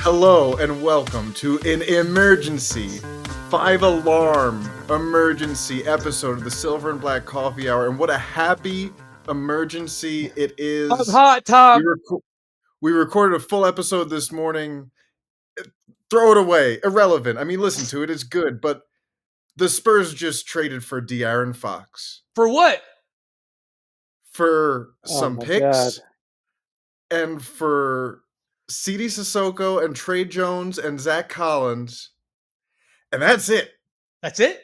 Hello and welcome to an emergency 5-alarm emergency episode of the Silver and Black Coffee Hour. And what a happy emergency it is. I'm hot, Tom. We recorded a full episode this morning. Throw it away. Irrelevant. I mean, listen to it. It's good. But the Spurs just traded for De'Aaron Fox. For what? For some picks. God. And for Sidy Cissoko and Tre Jones and Zach Collins. And that's it. That's it?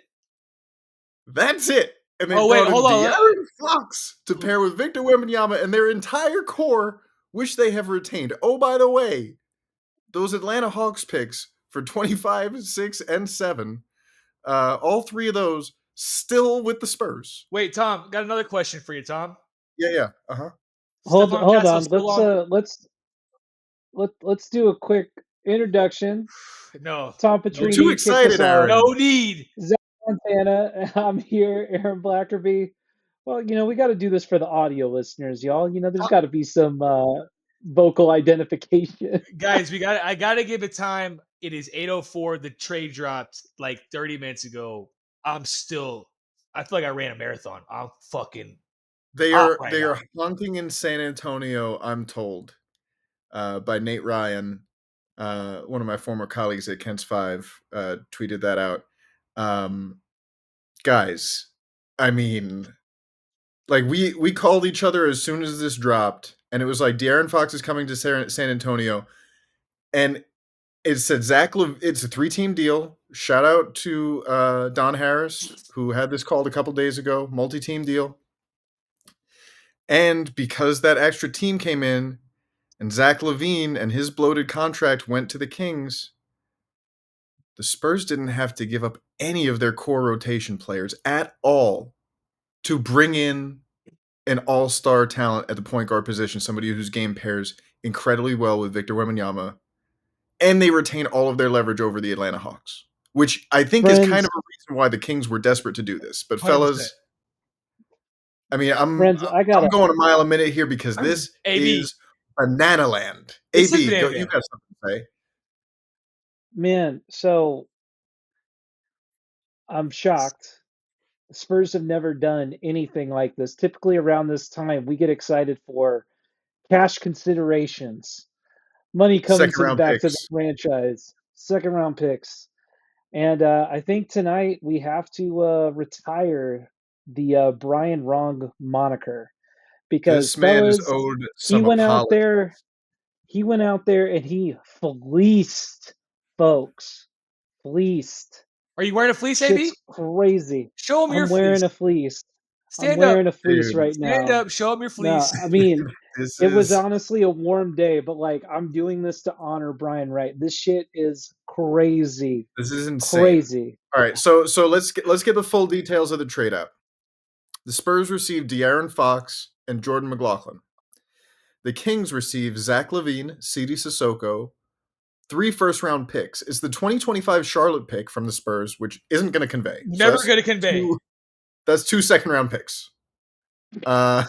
That's it. And they hold on. De'Aaron Fox to pair with Victor Wembanyama and their entire core, which they have retained. Oh, by the way, those Atlanta Hawks picks for 25, 6, and 7, all three of those still with the Spurs. Wait, Tom, got another question for you, Tom. Yeah. Uh-huh. Hold on. Let's do a quick introduction. No. Tom Petrini. You're too excited, Aaron. No need. Zach Montana. I'm here, Aaron Blackerby. Well, we got to do this for the audio listeners, y'all. There's got to be some vocal identification. Guys, I got to give it time. It is 8:04. The trade dropped like 30 minutes ago. I feel like I ran a marathon. I'm fucking They are hunting in San Antonio, I'm told, by Nate Ryan. One of my former colleagues at Kent's 5 tweeted that out. Guys, I mean, like we called each other as soon as this dropped, and it was like De'Aaron Fox is coming to San Antonio, and it said it's a 3-team deal. Shout out to Don Harris, who had this called a couple days ago, multi-team deal. And because that extra team came in and Zach LaVine and his bloated contract went to the Kings, the Spurs didn't have to give up any of their core rotation players at all to bring in an all-star talent at the point guard position, somebody whose game pairs incredibly well with Victor Wembanyama, and they retain all of their leverage over the Atlanta Hawks, which I think is kind of a reason why the Kings were desperate to do this. But 100%. Fellas, I mean, I'm going a mile a minute here because this is banana land. AB, you got something to say. Man, so I'm shocked. Spurs have never done anything like this. Typically around this time, we get excited for cash considerations, money coming back to the franchise, second-round picks. And I think tonight we have to retire the Brian Wrong moniker, because this man is owed some he went out there and he fleeced folks. Fleeced. Are you wearing a fleece, AB? It's crazy. Show him your fleece. I'm wearing a fleece. I'm wearing a fleece right now. Stand up. Show him your fleece. No, I mean, it was honestly a warm day, but I'm doing this to honor Brian Wright. This shit is crazy. This is insane. Crazy. All right, so let's get the full details of the trade out. The Spurs received De'Aaron Fox and Jordan McLaughlin. The Kings received Zach LaVine, Sidy Cissoko, 3 first-round picks. It's the 2025 Charlotte pick from the Spurs, which isn't going to convey. Never going to convey. That's 2 second-round picks. The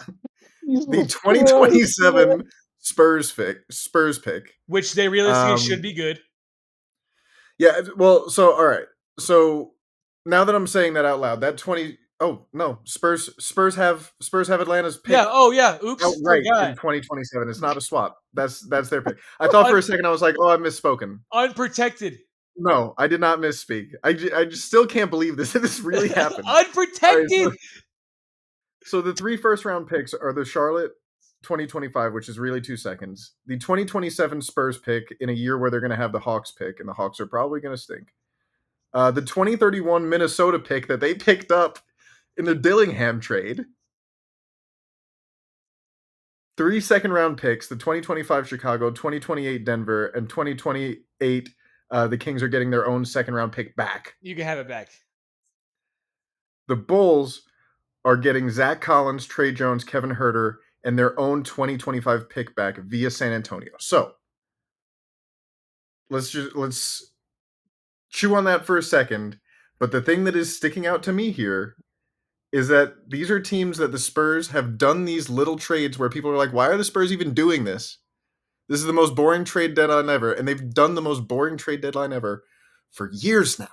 2027 Spurs pick. Which they realistically should be good. Yeah, well, so, all right. So, now that I'm saying that out loud, that 20... Oh, no. Spurs have Atlanta's pick. Yeah, oops. Right, in 2027. It's not a swap. That's their pick. I thought for a second, I was like, I've misspoken. Unprotected. No, I did not misspeak. I just still can't believe this. This really happened. Unprotected! Right, so the 3 first-round picks are the Charlotte 2025, which is really 2 seconds. The 2027 Spurs pick in a year where they're going to have the Hawks pick, and the Hawks are probably going to stink. The 2031 Minnesota pick that they picked up in the Dillingham trade. 3 second-round picks, the 2025 Chicago, 2028 Denver, and 2028 the Kings are getting their own second-round pick back. You can have it back. The Bulls are getting Zach Collins, Tre Jones, Kevin Huerter, and their own 2025 pick back via San Antonio. So, let's chew on that for a second. But the thing that is sticking out to me here is that these are teams that the Spurs have done these little trades where people are like, why are the Spurs even doing this? This is the most boring trade deadline ever, and they've done the most boring trade deadline ever for years now.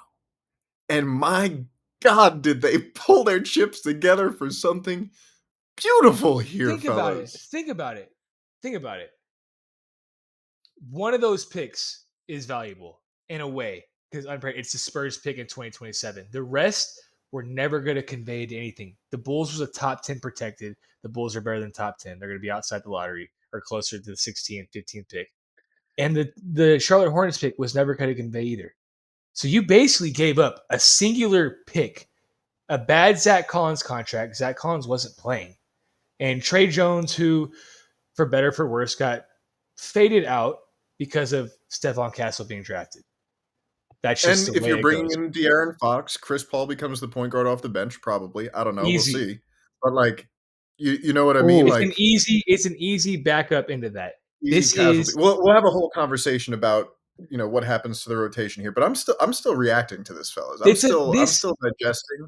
And my God, did they pull their chips together for something beautiful here, Think about it. fellas. Think about it. Think about it. One of those picks is valuable in a way because it's the Spurs pick in 2027. The rest were never going to convey to anything. The Bulls was a top 10 protected. The Bulls are better than top 10. They're going to be outside the lottery or closer to the 16th, 15th pick. And the Charlotte Hornets pick was never going to convey either. So you basically gave up a singular pick, a bad Zach Collins contract. Zach Collins wasn't playing. And Tre Jones, who, for better for worse, got faded out because of Stephon Castle being drafted. That's just And the if way you're it bringing goes. in De'Aaron Fox, Chris Paul becomes the point guard off the bench, probably. I don't know. Easy. We'll see. But, like, you know what I Ooh. mean? It's Like, an easy backup into that. easy casualty. We'll have a whole conversation about what happens to the rotation here. But I'm still reacting to this, fellas. I'm still digesting.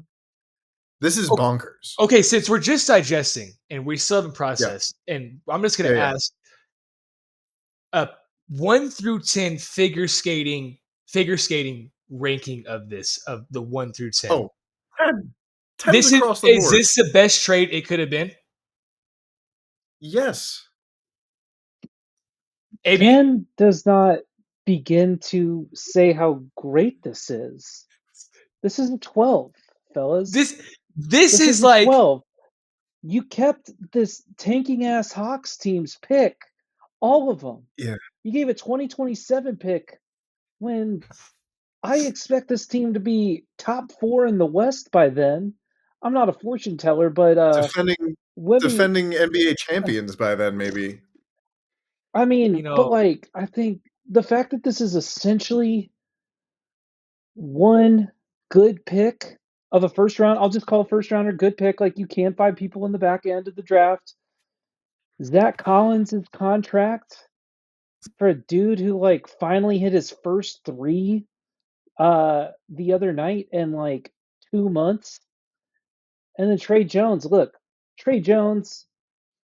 This is bonkers. Okay, since we're just digesting and we still haven't processed, and I'm just going to ask a 1 through 10 figure skating ranking of the 1 through 10. Oh, 10's across the board. Is this the best trade it could have been? Yes. 10 does not begin to say how great this is. This is a 12, fellas. This is like 12. You kept this tanking ass Hawks team's pick, all of them. Yeah. You gave a 2027 pick when I expect this team to be top 4 in the West by then. I'm not a fortune teller, but defending NBA champions by then, maybe. I mean, but like, I think the fact that this is essentially one good pick of a first round, I'll just call a first rounder good pick. Like, you can find people in the back end of the draft. Zach Collins' contract for a dude who like finally hit his first 3 the other night in like 2 months. And then Tre Jones, look, Tre Jones,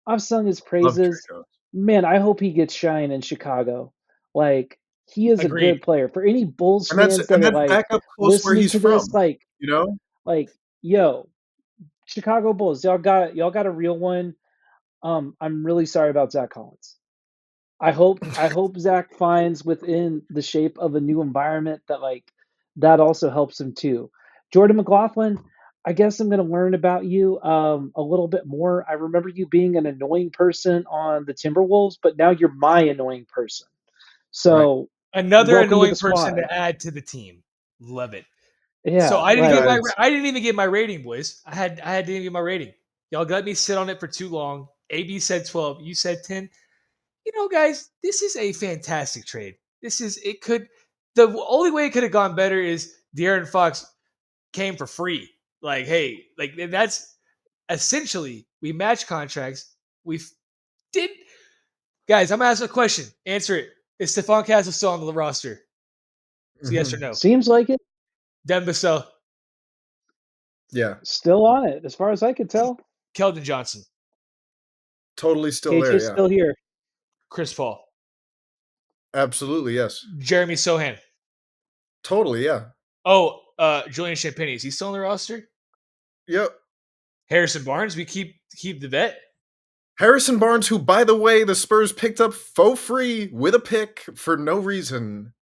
I've sung his praises. Man, I hope he gets shine in Chicago. Like, he is a good player. For any Bulls fans that are like listening to this, like, like, yo, Chicago Bulls, y'all got a real one. I'm really sorry about Zach Collins. I hope Zach finds within the shape of a new environment that also helps him too. Jordan McLaughlin, I guess I'm going to learn about you a little bit more. I remember you being an annoying person on the Timberwolves, but now you're my annoying person. So another annoying person to add to the team. Love it. Yeah. So I didn't even get my rating, boys. I didn't get my rating. Y'all let me sit on it for too long. AB said 12. You said 10. Guys, this is a fantastic trade. The only way it could have gone better is De'Aaron Fox came for free. Like, hey, like that's essentially we match contracts. Guys, I'm gonna ask a question. Answer it. Is Stephon Castle still on the roster? So yes or no? Seems like it. Devin Vassell. Yeah. Still on it, as far as I could tell. Keldon Johnson. Totally still KJ's there, yeah. Still here. Chris Paul. Absolutely, yes. Jeremy Sohan. Totally, yeah. Oh, Julian Champagnie. Is he still on the roster? Yep. Harrison Barnes. We keep the vet. Harrison Barnes, who, by the way, the Spurs picked up for free with a pick for no reason.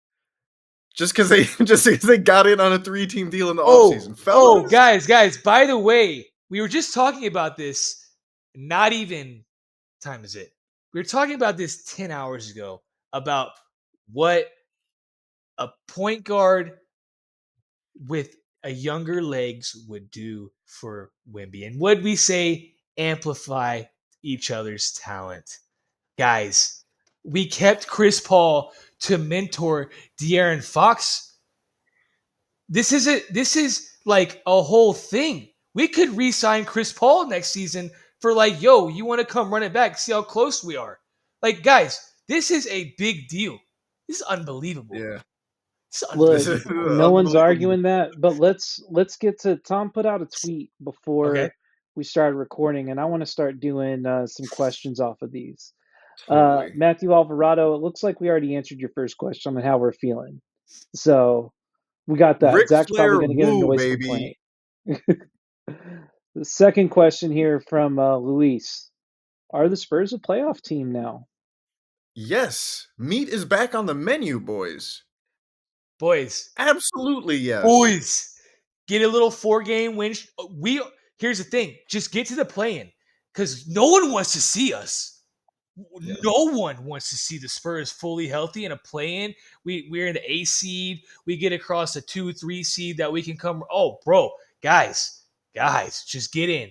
Just because they got in on a 3-team deal in the offseason. Oh, guys, by the way, we were just talking about this. Not even time is it. We were talking about this 10 hours ago about what a point guard with a younger legs would do for Wemby. And would we say amplify each other's talent? Guys, we kept Chris Paul to mentor De'Aaron Fox. This is like a whole thing. We could re-sign Chris Paul next season for like, yo, you want to come run it back, see how close we are. Like, guys, this is a big deal. This is unbelievable. Yeah. Look, no one's arguing that, but let's get to Tom put out a tweet before we started recording, and I want to start doing some questions off of these. Totally. Matthew Alvarado, it looks like we already answered your first question on how we're feeling. So we got that. Ric Zach's probably Flair going to get a woo, noise baby. complaint. The second question here from Luis. Are the Spurs a playoff team now? Yes. Meat is back on the menu, boys. Boys. Absolutely yes. Boys. Get a little 4-game win. Here's the thing. Just get to the play-in. Because no one wants to see us. Yeah. No one wants to see the Spurs fully healthy in a play-in. We're in the A seed. We get across a 2-3 seed that we can come. Oh, bro, guys, just get in,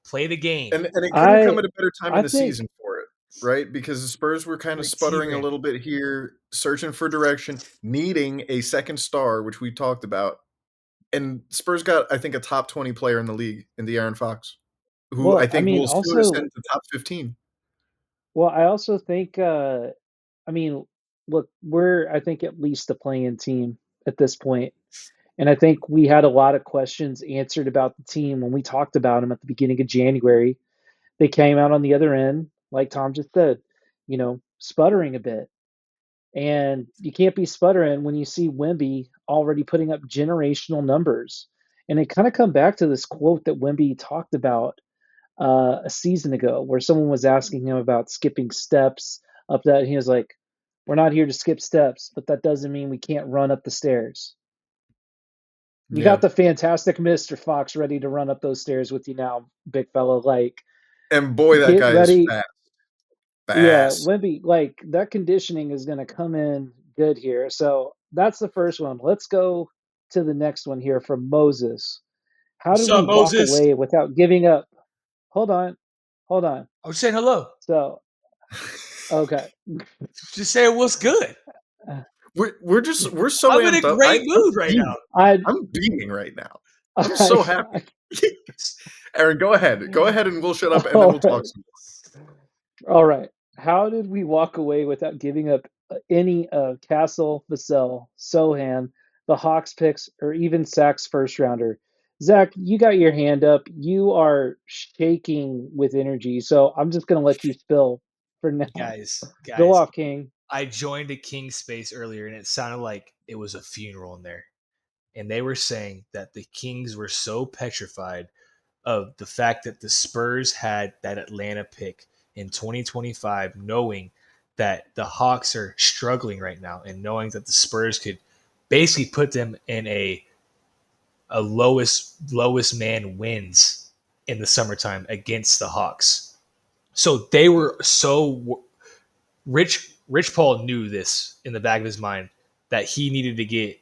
play the game. And it couldn't come at a better time in I the think, season for it, right? Because the Spurs were kind of Great sputtering a team. little bit here, searching for direction, needing a second star, which we talked about. And Spurs got, I think, a top 20 player in the league in the Aaron Fox, who I well, I think mean, will soon also, ascend to top 15. well, I also think, I mean, look, we're, I think, at least a play-in team at this point. And I think we had a lot of questions answered about the team when we talked about them at the beginning of January. They came out on the other end, like Tom just said, sputtering a bit. And you can't be sputtering when you see Wemby already putting up generational numbers. And it kind of come back to this quote that Wemby talked about a season ago, where someone was asking him about skipping steps up that. And he was like, "We're not here to skip steps, but that doesn't mean we can't run up the stairs." You Yeah. got the fantastic Mr. Fox ready to run up those stairs with you now, big fellow. Like, And boy, that get guy is ready. fast. Yeah, Fast. Wemby, like that conditioning is going to come in good here. So that's the first one. Let's go to the next one here from Moses. How What's did we up, walk Moses? away without giving up? Hold on. Hold on. I was saying hello. So, okay. Just saying what's good. We're so I'm in a amped up. great mood right now. I'm beaming right now. I'm so happy. Aaron, go ahead. Go ahead and we'll shut up and then all we'll talk right. some more. All right. How did we walk away without giving up any of Castle, Vassell, Sohan, the Hawks picks, or even Zach's first rounder? Zach, you got your hand up. You are shaking with energy, so I'm just going to let you spill for now. Guys, Go off, King. I joined a King space earlier and it sounded like it was a funeral in there. And they were saying that the Kings were so petrified of the fact that the Spurs had that Atlanta pick in 2025, knowing that the Hawks are struggling right now and knowing that the Spurs could basically put them in a lowest man wins in the summertime against the Hawks. So they were so Rich Paul knew this in the back of his mind that he needed to get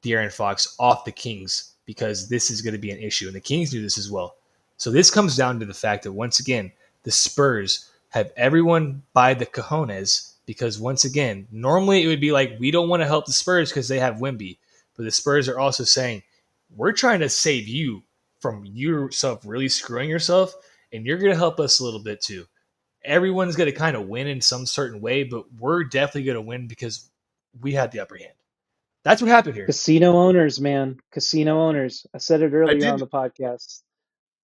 De'Aaron Fox off the Kings because this is going to be an issue. And the Kings knew this as well. So this comes down to the fact that once again, the Spurs have everyone by the cojones because once again, normally it would be like, we don't want to help the Spurs because they have Wemby. But the Spurs are also saying, we're trying to save you from yourself really screwing yourself, and you're going to help us a little bit too. Everyone's going to kind of win in some certain way, but we're definitely going to win because we had the upper hand. That's what happened here. Casino owners, man. Casino owners. I said it I earlier did on the podcast.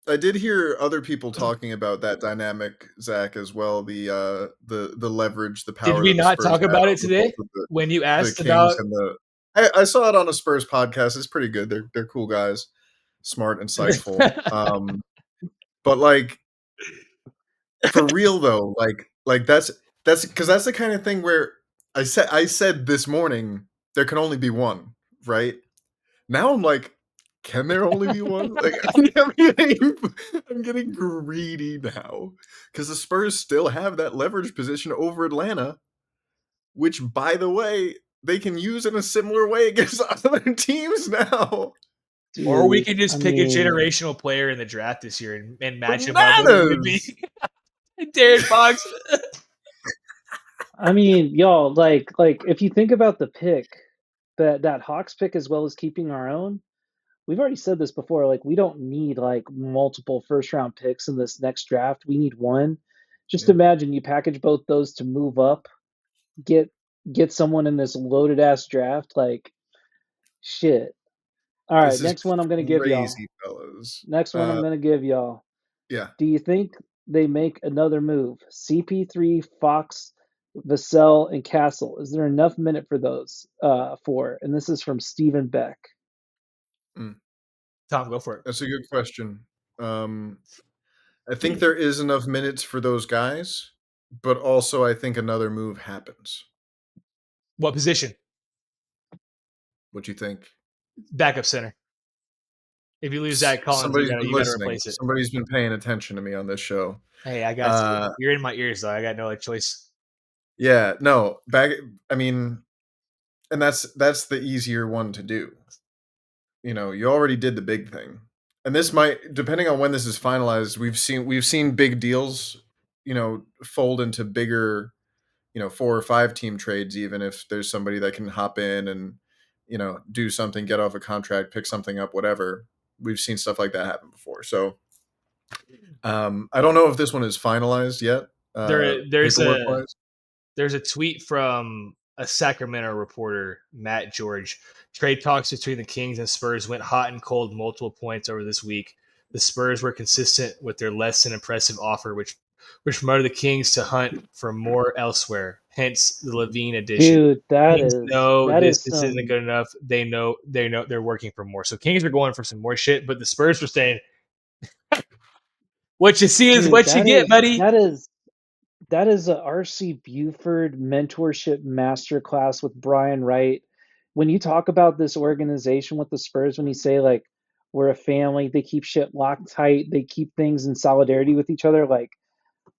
I did hear other people talking about that dynamic, Zach, as well. The leverage, the Did power we that the not Spurs talk had about it over both today of when you the asked Kings about? and the. I saw it on a Spurs podcast. It's pretty good. They're cool guys, smart, insightful. But like for real though, like that's because that's the kind of thing where I said this morning there can only be one, right? Now I'm like, can there only be one? Like I'm getting greedy now because the Spurs still have that leverage position over Atlanta, which, by the way, they can use in a similar way against other teams now. Or we Dude, can I just pick a mean, generational player in the draft this year and match him up with Wemby, Bananas. De'Aaron Fox. y'all, like if you think about the pick, that Hawks pick as well as keeping our own, we've already said this before, like we don't need like multiple first round picks in this next draft. We need one. Just Yeah. imagine you package both those to move up, get get someone in this loaded ass draft, like shit. All right, This is next one I'm gonna give y'all. crazy, fellas. Next one I'm gonna give y'all. Yeah. Do you think they make another move. CP3, Fox, Vassell, and Castle. Is there enough minute for those four? And this is from Stephen Beck. Tom, go for it. That's a good question. I think there is enough minutes for those guys, but also I think another move happens. What position? What do you think? Backup center. If you lose Zach Collins, Somebody's you been got to listening. replace it. Somebody's been paying attention to me on this show. Hey, I got you. You're in my ears, though. I got no choice. Yeah, no. I mean, and that's the easier one to do. You know, you already did the big thing. And this might, depending on when this is finalized, we've seen big deals, you know, fold into bigger, you know, 4 or 5 team trades, even if there's somebody that can hop in and, you know, do something, get off a contract, pick something up, whatever. We've seen stuff like that happen before. So I don't know if this one is finalized yet. There's a tweet from a Sacramento reporter, Matt George. Trade talks between the Kings and Spurs went hot and cold multiple points over this week. The Spurs were consistent with their less than impressive offer, which promoted the Kings to hunt for more elsewhere. Hence the LaVine addition. Dude, that Kings is isn't good enough. They know they're working for more. So Kings are going for some more shit, but the Spurs were saying, "What you see is what you get, buddy." That is a RC Buford mentorship masterclass with Brian Wright. When you talk about this organization with the Spurs, when you say like we're a family, they keep shit locked tight, they keep things in solidarity with each other. Like,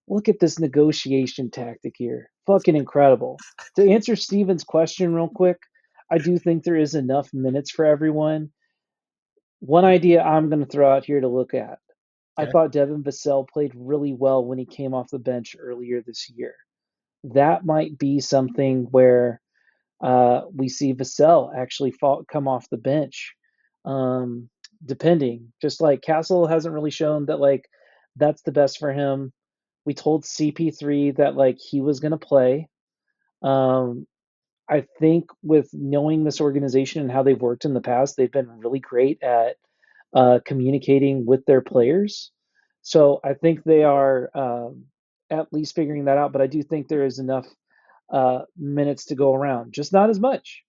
look at this negotiation tactic here. Fucking incredible. To answer Steven's question real quick, I do think there is enough minutes for everyone. One idea I'm going to throw out here to look at. I Okay. thought Devin Vassell played really well when he came off the bench earlier this year. That might be something where we see Vassell actually come off the bench, depending. Just like Castle hasn't really shown that like that's the best for him. We told CP3 that like he was going to play. I think with knowing this organization and how they've worked in the past, they've been really great at communicating with their players. So I think they are at least figuring that out. But I do think there is enough minutes to go around, just not as much.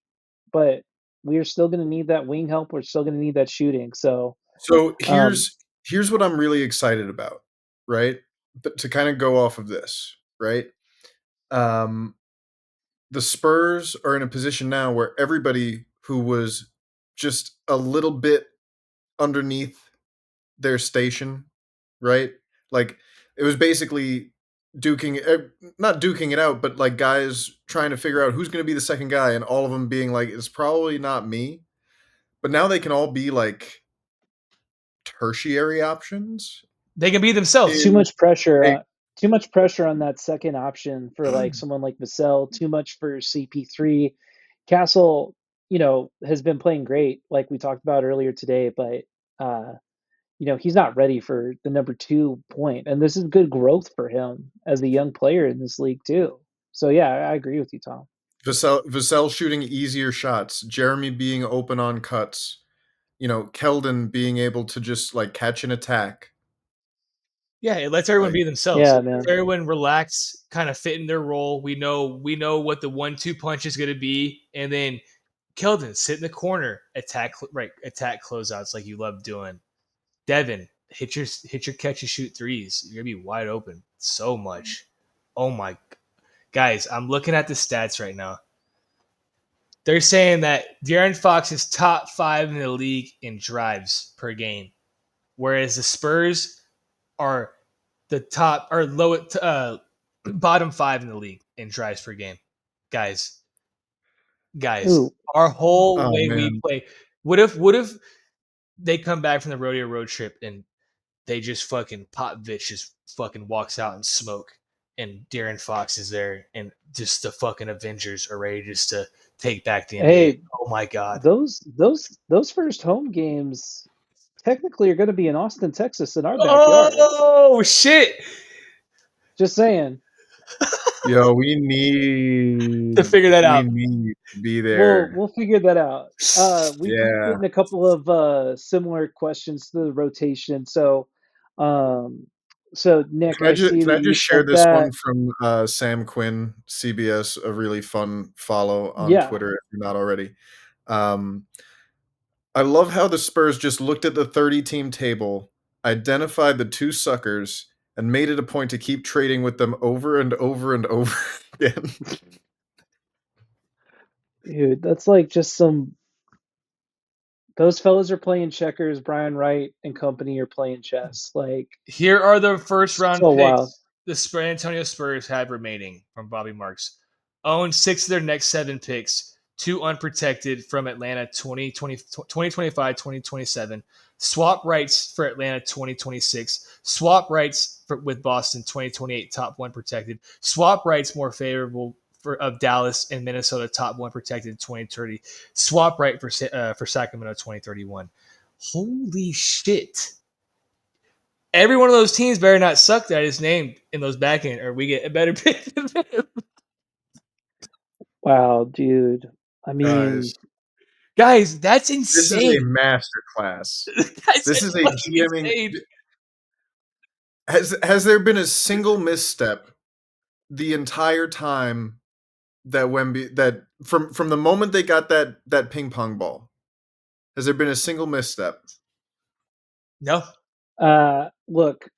But we are still going to need that wing help. We're still going to need that shooting. So here's what I'm really excited about, right? But to kind of go off of this, right? The Spurs are in a position now where everybody who was just a little bit underneath their station, right? Like it was basically not duking it out, but like guys trying to figure out who's going to be the second guy, and all of them being like, it's probably not me. But now they can all be like tertiary options. They can be themselves. Too much pressure. Too much pressure on that second option for like someone like Vassell. Too much for CP3. Castle, has been playing great, like we talked about earlier today, but he's not ready for the number 2 point, and this is good growth for him as a young player in this league too. So yeah, I agree with you, Tom. Vassell shooting easier shots, Jeremy being open on cuts, Keldon being able to just like catch an attack. Yeah, it lets everyone be themselves. Yeah, man. Everyone relax, kind of fit in their role. We know what the 1-2 punch is going to be, and then Keldon sit in the corner, attack closeouts like you love doing. Devin, hit your catch and shoot threes. You're gonna be wide open so much. Oh my, guys, I'm looking at the stats right now. They're saying that De'Aaron Fox is top 5 in the league in drives per game, whereas the Spurs are the top or bottom 5 in the league in drives per game. Guys, Ooh. our whole way we play. What if they come back from the rodeo road trip and they just fucking Popovich just fucking walks out in smoke, and De'Aaron Fox is there, and just the fucking Avengers are ready just to take back the NBA. Hey, oh my god, those first home games technically are going to be in Austin, Texas, in our backyard. Oh shit! Just saying. Yo, we need to figure that out. We need to be there. We'll figure that out. We keep getting a couple of similar questions to the rotation. So So Nick, I see Can that I you just share said this that. one from Sam Quinn, CBS, a really fun follow on Yeah. Twitter if you're not already. Um, I love how the Spurs just looked at the 30-team table, identified the two suckers, and made it a point to keep trading with them over and over and over again. Dude, that's like just some. Those fellas are playing checkers. Brian Wright and company are playing chess. Like, Here are the first round so wild. picks the San Antonio Spurs have remaining from Bobby Marks. Own 6 of their next 7 picks, 2 unprotected from Atlanta 2025, 2027. Swap rights for Atlanta 2026. Swap rights with Boston 2028, top 1 protected. Swap rights more favorable of Dallas and Minnesota, top 1 protected 2030. Swap right for Sacramento 2031. Holy shit. Every one of those teams better not suck that is named in those back end, or we get a better pick than them. Wow, dude. I mean, Guys, that's This is a insane. master class. That's This is a fucking GMing. insane. Has there been a single misstep the entire time that Wemby that from the moment they got that ping pong ball? Has there been a single misstep? No, look,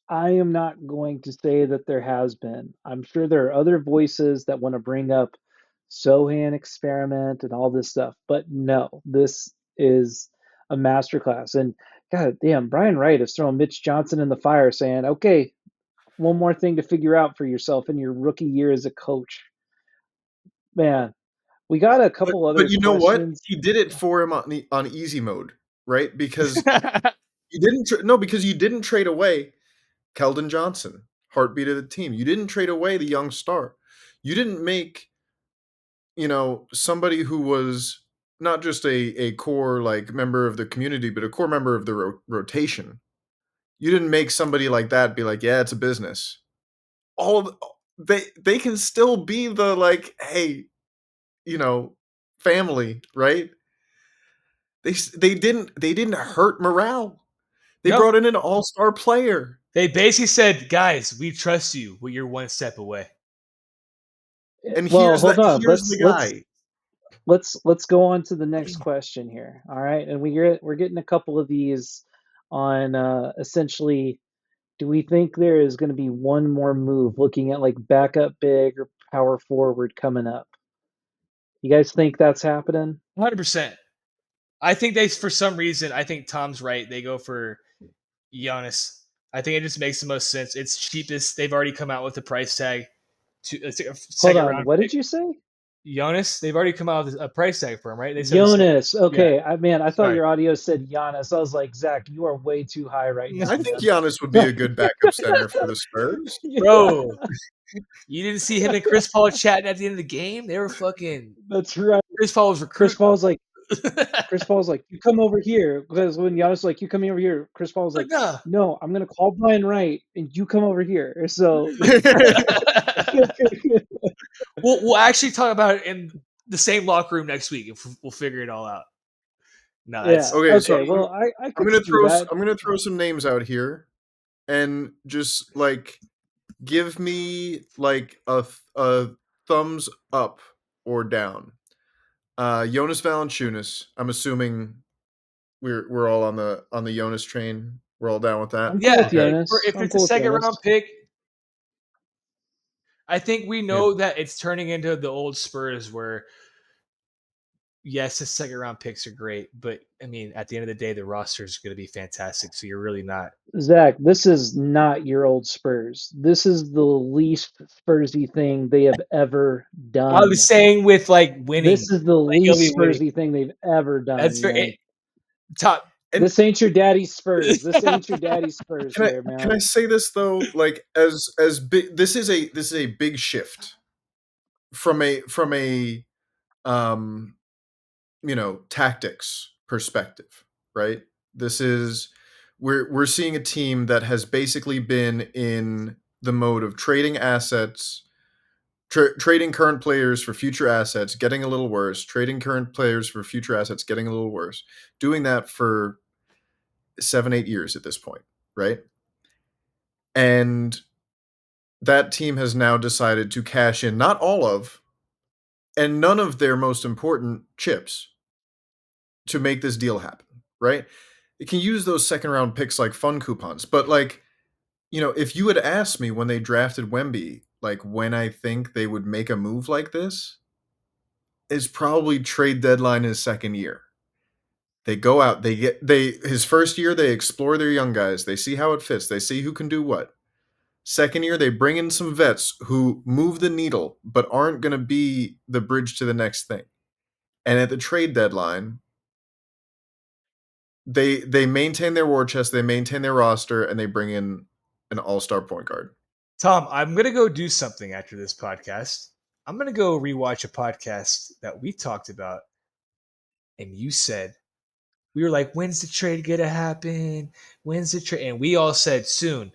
I am not going to say that there has been. I'm sure there are other voices that want to bring up Sohan experiment and all this stuff, but no, this is a masterclass. And God damn, Brian Wright is throwing Mitch Johnson in the fire, saying, "Okay, one more thing to figure out for yourself in your rookie year as a coach." Man, we got a couple But other you know what? questions. He did it for him on easy mode, right? Because because you didn't trade away Keldon Johnson, heartbeat of the team. You didn't trade away the young star. You didn't make, somebody who was not just a core like member of the community, but a core member of the rotation. You didn't make somebody like that be like, yeah, it's a business. All of they can still be the like, hey, family, right? They didn't hurt morale. They no. brought in an all-star player. They basically said, "Guys, we trust you, but you're one step away." And Well, here's hold on. the guy. Let's go on to the next question here. All right, and we're getting a couple of these on essentially. Do we think there is going to be one more move, looking at like backup big or power forward coming up? You guys think that's happening? 100%. I think for some reason, I think Tom's right. They go for Jonas. I think it just makes the most sense. It's cheapest. They've already come out with the price tag to a Hold second on. round What pick. did you say? Jonas, they've already come out with a price tag for him, right? They said Jonas. yeah. Okay, I thought Sorry. your audio said Giannis. I was like, Zach, you are way too high right No, I now, think man. Giannis would be a good backup center for the Spurs. Yeah, bro, you didn't see him and Chris Paul chatting at the end of the game? They were fucking. that's right. Chris Paul was Chris recruiting. Paul's like, Chris Paul's like, you come over here because when Giannis like, you come over here, Chris Paul's Like, like, nah. no, I'm gonna call Brian Wright and you come over here. So We'll actually talk about it in the same locker room next week. If we'll figure it all out. No, yeah, it's Okay, so okay. Well, I I'm could gonna see that. I'm gonna throw some names out here, and just like give me like a thumbs up or down. Jonas Valanciunas. I'm assuming we're all on the Jonas train. We're all down with that. I'm cool yeah. with Okay. Jonas. If I'm it's a cool with second Jonas. round pick, I think we Yeah. know that it's turning into the old Spurs where yes, the second round picks are great, but I mean, at the end of the day, the roster is going to be fantastic. So you're really not. Zach, this is not your old Spurs. This is the least Spursy thing they have ever I done. was saying with like winning, This is the like you'll be least winning. Spursy thing they've ever That's done, very man. top. And This ain't your daddy's Spurs. This ain't your daddy's Spurs here, can I man. say this though? Like as big, this is a big shift from a um tactics perspective, right? This is we're seeing a team that has basically been in the mode of trading assets, trading current players for future assets, getting a little worse, trading current players for future assets, getting a little worse, doing that for 7-8 years at this point, right? And that team has now decided to cash in not all of and none of their most important chips to make this deal happen, right? It can use those second round picks like fun coupons. But like, if you had asked me when they drafted Wemby, like when I think they would make a move like this, is probably trade deadline his second year. They go out, his first year, they explore their young guys, they see how it fits, they see who can do what. Second year, they bring in some vets who move the needle, but aren't going to be the bridge to the next thing. And at the trade deadline, they maintain their war chest, they maintain their roster, and they bring in an all-star point guard. Tom, I'm gonna go do something after this podcast. I'm gonna go rewatch a podcast that we talked about, and you said we were like, "When's the trade gonna happen? When's the trade?" And we all said soon.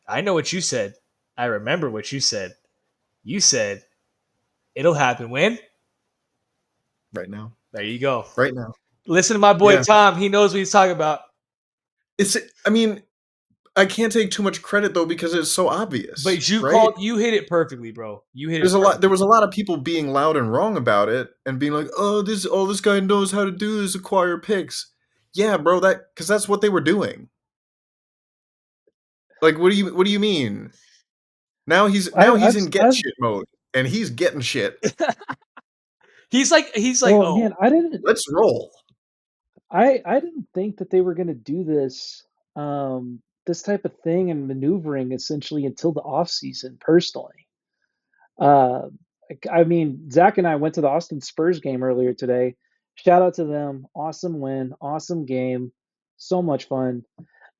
I know what you said. I remember what you said. You said it'll happen when? Right now. There you go. Right now. Listen to my boy Tom. He knows what he's talking about. I can't take too much credit though because it's so obvious. But right? You hit it perfectly, bro. You hit There was a lot of people being loud and wrong about it and being like, "Oh, this guy knows how to do is acquire picks." Yeah, bro, because that's what they were doing. Like, what do you mean? Now he's in get shit mode, and he's getting shit. he's like, well, man, let's roll. I didn't think that they were going to do this this type of thing and maneuvering essentially until the off season. Personally, I mean, Zach and I went to the Austin Spurs game earlier today. Shout out to them! Awesome win, awesome game, so much fun.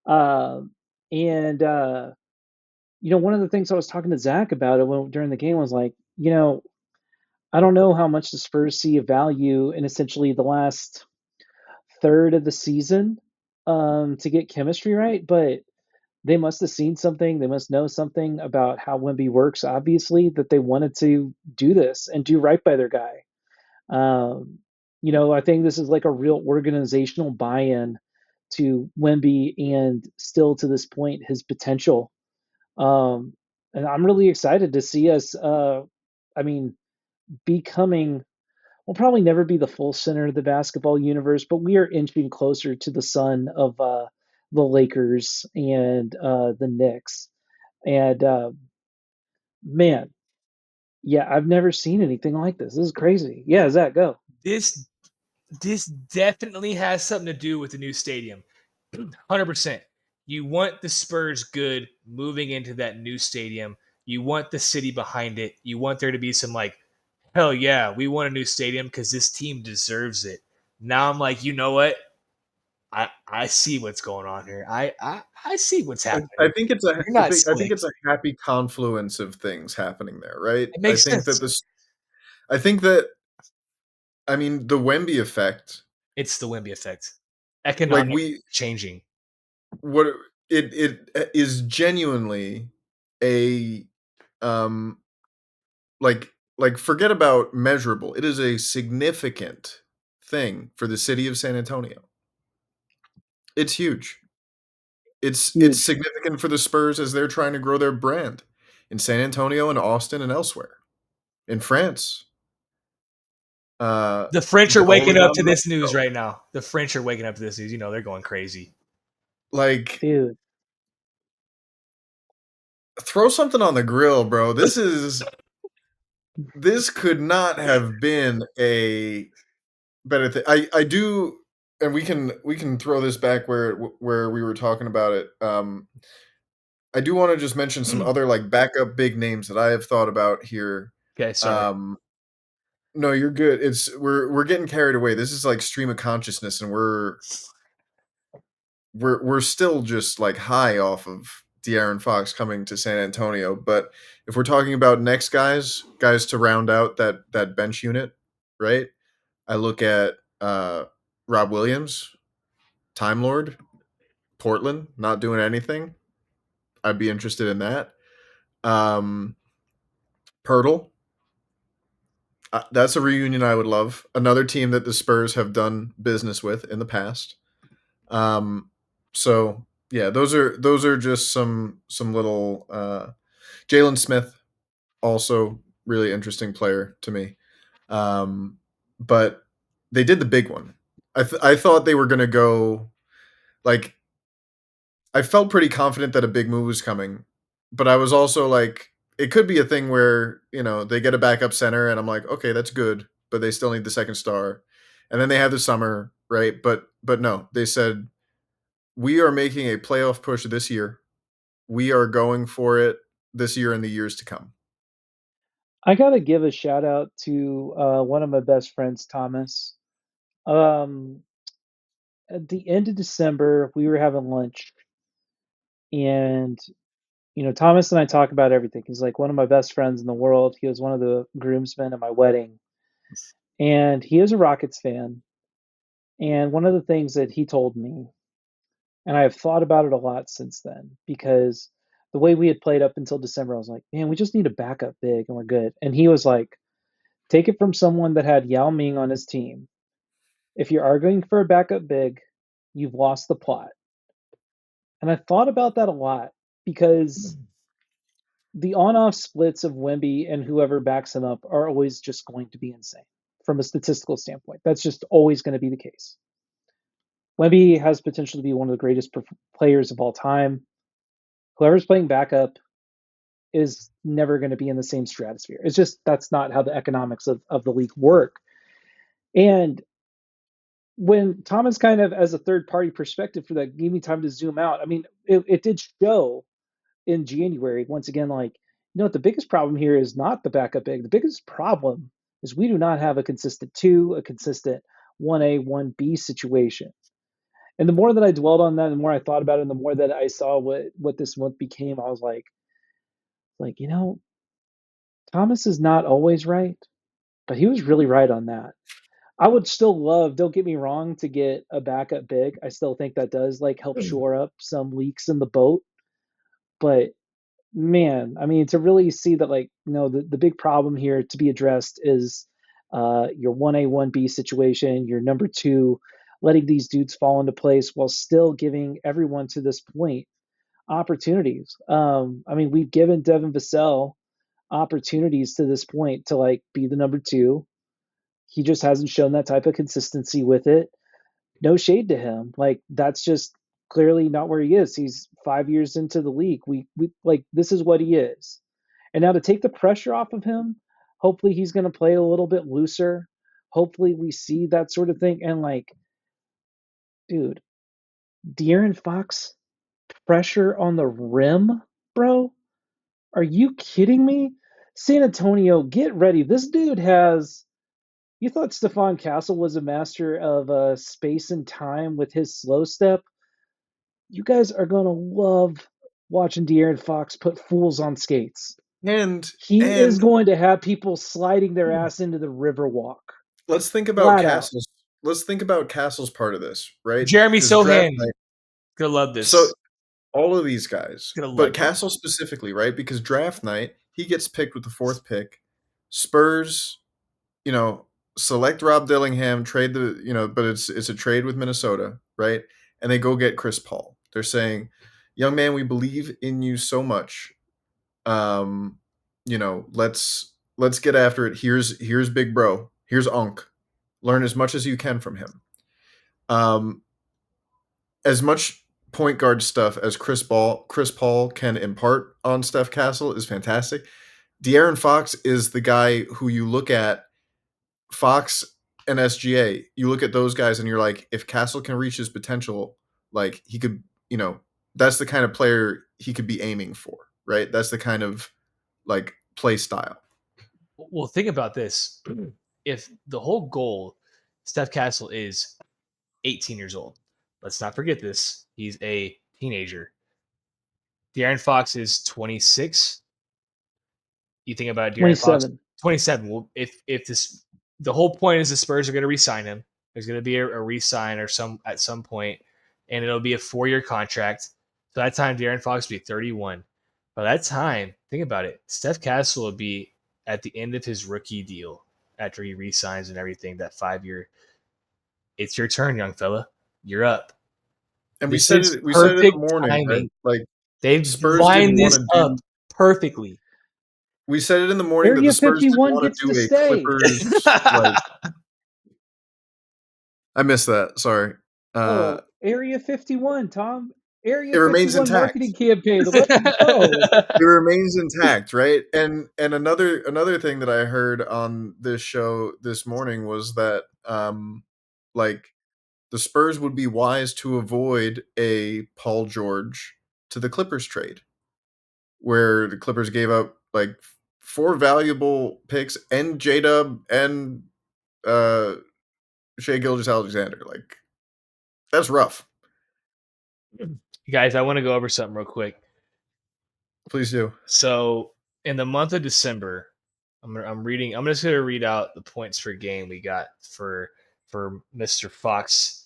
And one of the things I was talking to Zach about during the game was like, I don't know how much the Spurs see a value in essentially the last third of the season to get chemistry right, but they must have seen something. They must know something about how Wemby works, obviously, that they wanted to do this and do right by their guy. I think this is like a real organizational buy-in to Wemby and still to this point his potential. And I'm really excited to see us. Becoming, we'll probably never be the full center of the basketball universe, but we are inching closer to the sun of the Lakers and the Knicks. And man, yeah, I've never seen anything like this. This is crazy. Yeah, Zach, go. This definitely has something to do with the new stadium. 100%. You want the Spurs good moving into that new stadium. You want the city behind it. You want there to be some like, hell yeah, we want a new stadium because this team deserves it. Now I'm like, you know what? I see what's going on here. I see what's happening. I think it's I think it's a happy confluence of things happening there, right? It makes sense. I mean, the Wemby effect. It's the Wemby effect. Economic changing. What it is genuinely a like forget about measurable. It is a significant thing for the city of San Antonio. It's huge. It's significant for the Spurs as they're trying to grow their brand in San Antonio and Austin and elsewhere. In France. The French are waking up to this news right now. The French are waking up to this news. They're going crazy. Like, dude, throw something on the grill, bro. This could not have been a better thing. I do, and we can throw this back where we were talking about it. I do want to just mention some other like backup big names that I have thought about here. Okay, sorry. No, you're good. We're getting carried away. This is like stream of consciousness, and we're still just like high off of De'Aaron Fox coming to San Antonio. But if we're talking about next guys to round out that bench unit, right? I look at Rob Williams, Time Lord, Portland, not doing anything. I'd be interested in that. Pirtle. That's a reunion I would love. Another team that the Spurs have done business with in the past. So Yeah, those are just some little Jalen Smith, also really interesting player to me. But they did the big one. I thought they were going to go like I felt pretty confident that a big move was coming, but I was also like it could be a thing where, they get a backup center and I'm like, "Okay, that's good, but they still need the second star." And then they have the summer, right? But no, they said we are making a playoff push this year. We are going for it this year and the years to come. I gotta give a shout out to one of my best friends, Thomas. Um, at the end of December, we were having lunch, and Thomas and I talk about everything. He's like one of my best friends in the world. He was one of the groomsmen at my wedding, and he is a Rockets fan. And one of the things that he told me, and I have thought about it a lot since then, because the way we had played up until December, I was like, man, we just need a backup big and we're good. And he was like, take it from someone that had Yao Ming on his team. If you're arguing for a backup big, you've lost the plot. And I thought about that a lot because the on-off splits of Wemby and whoever backs him up are always just going to be insane from a statistical standpoint. That's just always going to be the case. Wemby has potential to be one of the greatest players of all time. Whoever's playing backup is never going to be in the same stratosphere. It's just that's not how the economics of the league work. And when Thomas kind of as a third party perspective for that gave me time to zoom out, I mean, it did show in January, once again, like, what the biggest problem here is not the backup big. The biggest problem is we do not have a consistent two, a consistent 1A, 1B situation. And the more that I dwelled on that, the more I thought about it, and the more that I saw what this month became, I was like, Thomas is not always right, but he was really right on that. I would still love, don't get me wrong, to get a backup big. I still think that does like help shore up some leaks in the boat. But man, I mean, to really see that, like, the big problem here to be addressed is your 1A, 1B situation, your number two, letting these dudes fall into place while still giving everyone to this point opportunities. I mean, we've given Devin Vassell opportunities to this point to like be the number two. He just hasn't shown that type of consistency with it. No shade to him. Like that's just clearly not where he is. He's 5 years into the league. We like this is what he is. And now to take the pressure off of him, hopefully he's going to play a little bit looser. Hopefully we see that sort of thing. And like, dude, De'Aaron Fox pressure on the rim, bro. Are you kidding me? San Antonio, get ready. This dude has. You thought Stephon Castle was a master of space and time with his slow step? You guys are going to love watching De'Aaron Fox put fools on skates. And He is and going to have people sliding their ass into the Riverwalk. let's think about Flat out. Castle's. Let's think about Castle's part of this, right? Jeremy Because draft Sohan. night. Gonna love So this. all of these guys, Gonna but love this. Castle specifically, right? Because draft night, he gets picked with the fourth pick. Spurs, select Rob Dillingham, trade but it's a trade with Minnesota, right? And they go get Chris Paul. They're saying, "Young man, we believe in you so much. Um, let's get after it. Here's Big Bro. Here's Unk. Learn as much as you can from him. Um, as much point guard stuff as Chris Paul can impart on Steph Castle is fantastic. De'Aaron Fox is the guy who you look at, Fox and SGA, you look at those guys and you're like, if Castle can reach his potential, like he could, that's the kind of player he could be aiming for, right? That's the kind of like play style. Well, think about this. If the whole goal, Steph Castle is 18 years old. Let's not forget this. He's a teenager. De'Aaron Fox is 26. You think about De'Aaron Fox, 27. 27. Well, if this the whole point is the Spurs are going to re-sign him. There's going to be a re-sign or at some point, and it'll be a 4-year contract. So that time, De'Aaron Fox will be 31. By that time, think about it. Steph Castle will be at the end of his rookie deal after he re-signs and everything. That 5-year. It's your turn, young fella. You're up. And This we said is it in the perfect morning, right? timing. Like They've Spurs didn't lined want this to up do. perfectly. We said it in the morning that the Area Spurs didn't 51 want gets to to do a stay. Clippers like. I missed that. Sorry. Oh, Area 51, Tom. It Area remains 51 marketing intact. campaign. Let's go. It remains intact, right? And another thing that I heard on this show this morning was that like the Spurs would be wise to avoid a Paul George to the Clippers trade, where the Clippers gave up like 4 valuable picks and J-Dub and uh Shea Gilgeous-Alexander. Like that's rough. Guys, I want to go over something real quick. Please do. So in the month of December, I'm just gonna read out the points per game we got for Mr. Fox.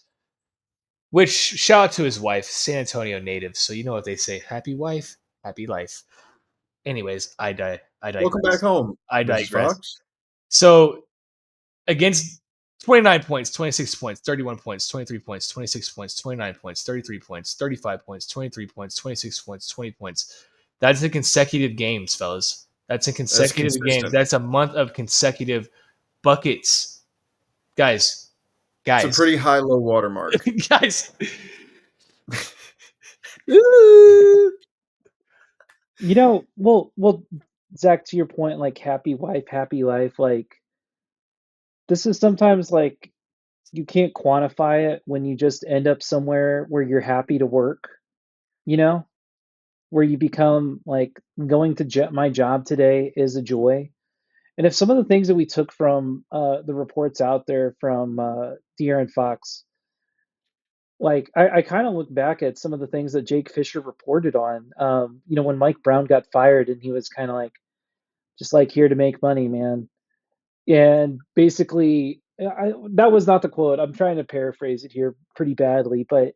Which shout out to his wife, San Antonio native. So you know what they say: happy wife, happy life. Anyways, I digress. Welcome back home, I Mr. digress. Fox. So against 29 points, 26 points, 31 points, 23 points, 26 points, 29 points, 33 points, 35 points, 23 points, 26 points, 20 points. That's in consecutive games, fellas. That's in consecutive games. That's a month of consecutive buckets. Guys. It's a pretty high low watermark. Guys. Well, Zach, to your point, like happy wife, happy life, like this is sometimes like you can't quantify it when you just end up somewhere where you're happy to work, you know, where you become like going to my job today is a joy. And if some of the things that we took from the reports out there from De'Aaron Fox, like I kind of look back at some of the things that Jake Fisher reported on. When Mike Brown got fired and he was kind of like, just like here to make money, man. And basically, that was not the quote. I'm trying to paraphrase it here pretty badly, but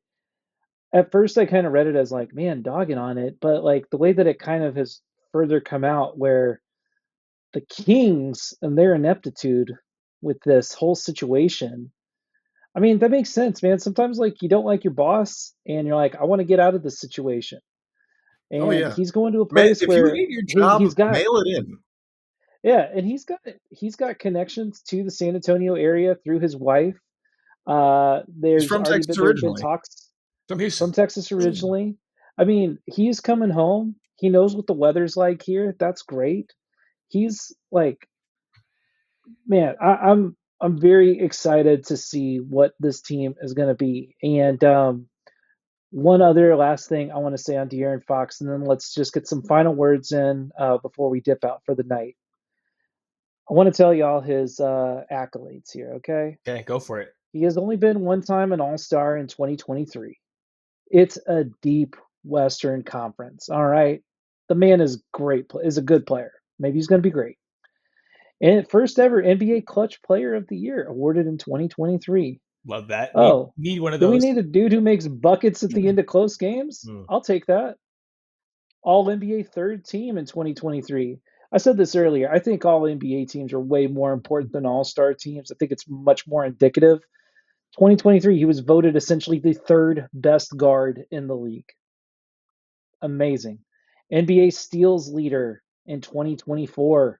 at first I kind of read it as like, man, dogging on it. But like the way that it kind of has further come out, where the Kings and their ineptitude with this whole situation. I mean, that makes sense, man. Sometimes like you don't like your boss and you're like, I want to get out of this situation. Oh And yeah, he's going to a man. place If you where hate your he's job, got mail it in. yeah, and he's got connections to the San Antonio area through his wife. He's There's from already Texas been there have been originally. talks From Houston. from Texas originally. I mean, he's coming home. He knows what the weather's like here. That's great. He's like, man, I'm very excited to see what this team is going to be. And one other last thing I want to say on De'Aaron Fox, and then let's just get some final words in before we dip out for the night. I want to tell y'all his accolades here, okay? Okay, go for it. He has only been one time an All-Star in 2023. It's a deep Western Conference, all right? The man is is a good player. Maybe he's going to be great. And first ever NBA Clutch Player of the Year awarded in 2023. Love that. Oh, Need one of do we those. need a dude who makes buckets at the end of close games? I'll take that. All NBA third team in 2023. I said this earlier. I think all NBA teams are way more important than all star teams. I think it's much more indicative. 2023, he was voted essentially the third best guard in the league. Amazing. NBA steals leader in 2024.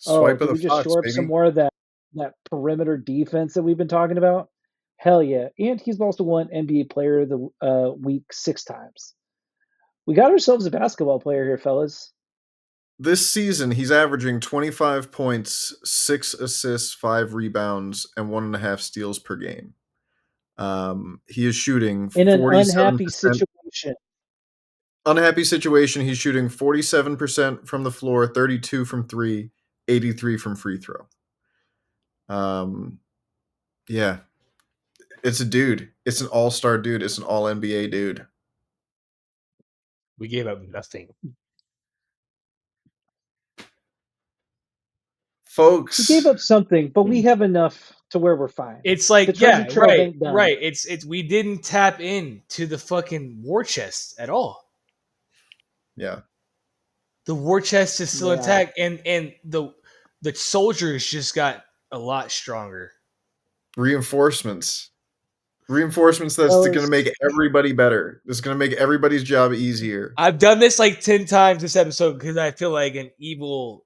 Oh, Swipe of did the we just fox, shore up some baby. more of that perimeter defense that we've been talking about? Hell yeah. And he's also won NBA Player of the Week 6 times. We got ourselves a basketball player here, fellas. This season, he's averaging 25 points, 6 assists, 5 rebounds, and 1.5 steals per game. He is shooting In an 47%. unhappy situation. Unhappy situation. He's shooting 47% from the floor, 32 from 3, 83 from free throw. Yeah, it's a dude. It's an all-star dude. It's an all-NBA dude. We gave up nothing. Folks. We gave up something, but we have enough to where we're fine. It's like, the treasure trove right, ain't done. right. It's we didn't tap in to the fucking war chest at all. Yeah. The war chest is still intact, and the soldiers just got a lot stronger. Reinforcements. Reinforcements that's going to make everybody better. It's going to make everybody's job easier. I've done this like 10 times this episode because I feel like an evil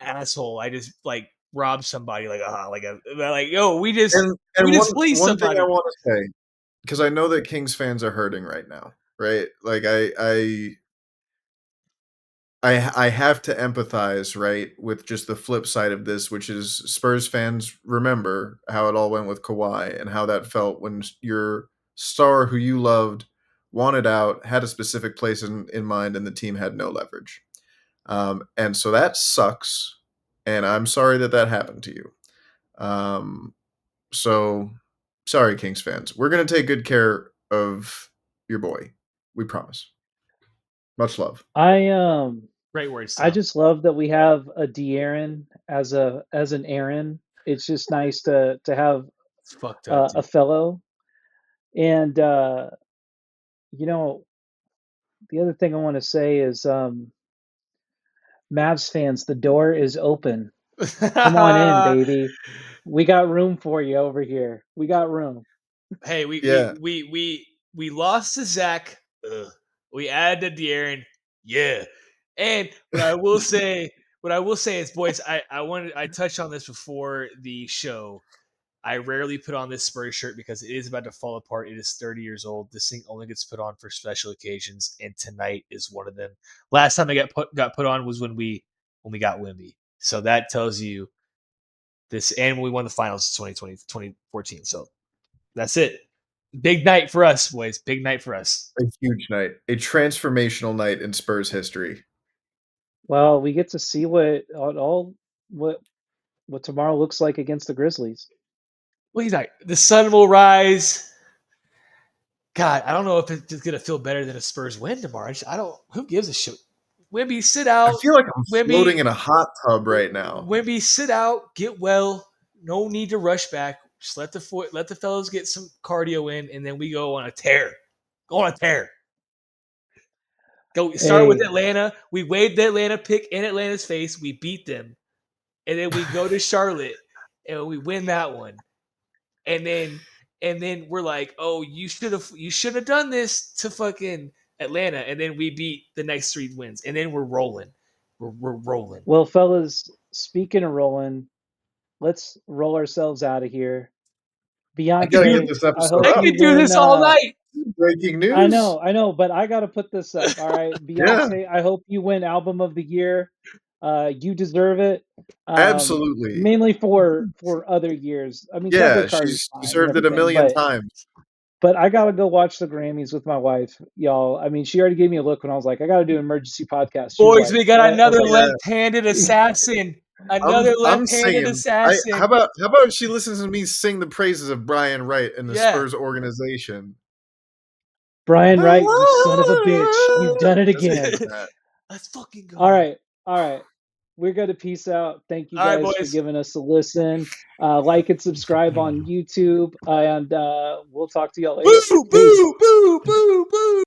asshole. I just like robbed somebody like yo, we just fleeced one somebody. thing I want to say, because I know that Kings fans are hurting right now, right? Like I have to empathize, right, with just the flip side of this, which is Spurs fans remember how it all went with Kawhi and how that felt when your star who you loved wanted out, had a specific place in mind, and the team had no leverage. And so that sucks, and I'm sorry that happened to you. So sorry, Kings fans. We're going to take good care of your boy. We promise. Much love. Great words, Tom. I just love that we have a De'Aaron as an Aaron. It's just nice to have it's fucked up, a fellow. And you know, the other thing I want to say is Mavs fans, the door is open. Come on in, baby. We got room for you over here. We got room. Hey, we lost to Zach. Ugh. We added to De'Aaron. Yeah. And what I will say is, boys, I touched on this before the show. I rarely put on this Spurs shirt because it is about to fall apart. It is 30 years old. This thing only gets put on for special occasions, and tonight is one of them. Last time I got put on was when we got Wemby. So that tells you this, and when we won the finals in 2014. So that's it. Big night for us, boys. Big night for us. A huge night. A transformational night in Spurs history. Well, we get to see what tomorrow looks like against the Grizzlies. Well, he's like, the sun will rise. God, I don't know if it's going to feel better than a Spurs win tomorrow. Who gives a shit? Wemby, sit out. I feel like I'm floating in a hot tub right now. Wemby, sit out. Get well. No need to rush back. Just let the fellows get some cardio in, and then we go on a tear. Go on a tear. Go start with Atlanta. We waved the Atlanta pick in Atlanta's face. We beat them, and then we go to Charlotte and we win that one. And then we're like, oh, you should have done this to fucking Atlanta, and then we beat the next 3 wins, and then we're rolling. We're rolling. Well, fellas, speaking of rolling, let's roll ourselves out of here. Beyonce, I gotta get this episode I could do this all night. Breaking news. I know, but I gotta put this up. All right, Beyonce, I hope you win Album of the Year. You deserve it. Absolutely. Mainly for other years. I mean, yeah, she's deserved it a million times. But I gotta go watch the Grammys with my wife, y'all. I mean, she already gave me a look when I was like, I gotta do an emergency podcast. Boys, we got another left-handed assassin. Another left-handed assassin. How about she listens to me sing the praises of Brian Wright and the Spurs organization? Brian Wright, you son of a bitch. You've done it again. Let's fucking go. All right. We're going to peace out. Thank you guys for giving us a listen. Like and subscribe on YouTube. And we'll talk to y'all later. Boo, boo, boo, boo, boo.